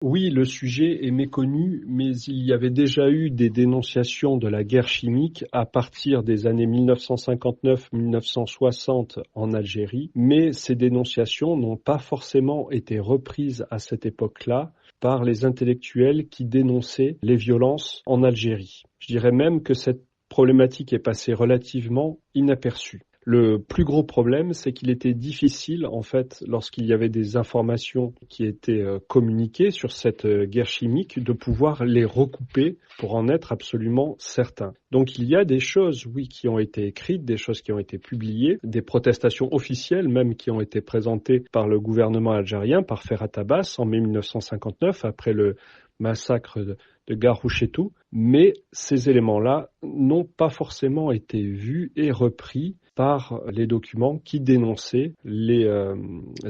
Oui, le sujet est méconnu, mais il y avait déjà eu des dénonciations de la guerre chimique à partir des années 1959-1960 en Algérie, mais ces dénonciations n'ont pas forcément été reprises à cette époque-là par les intellectuels qui dénonçaient les violences en Algérie. Je dirais même que cette problématique est passée relativement inaperçue. Le plus gros problème, c'est qu'il était difficile, en fait, lorsqu'il y avait des informations qui étaient communiquées sur cette guerre chimique, de pouvoir les recouper pour en être absolument certain. Donc il y a des choses, oui, qui ont été écrites, des choses qui ont été publiées, des protestations officielles même qui ont été présentées par le gouvernement algérien, par Ferhat Abbas en mai 1959, après le massacre de Garouchetou, mais ces éléments-là n'ont pas forcément été vus et repris par les documents qui dénonçaient les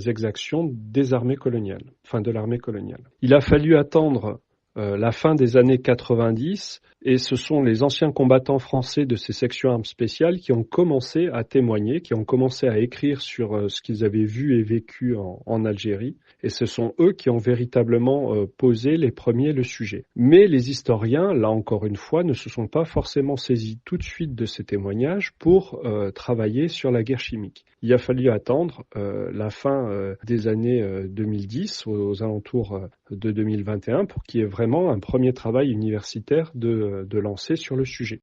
exactions des armées coloniales, enfin de l'armée coloniale. Il a fallu attendre la fin des années 90 et ce sont les anciens combattants français de ces sections armes spéciales qui ont commencé à témoigner, qui ont commencé à écrire sur ce qu'ils avaient vu et vécu en Algérie. Et ce sont eux qui ont véritablement posé les premiers le sujet. Mais les historiens, là encore une fois, ne se sont pas forcément saisis tout de suite de ces témoignages pour travailler sur la guerre chimique. Il a fallu attendre la fin des années 2010, aux alentours de 2021, pour qu'il y ait vraiment un premier travail universitaire de lancer sur le sujet.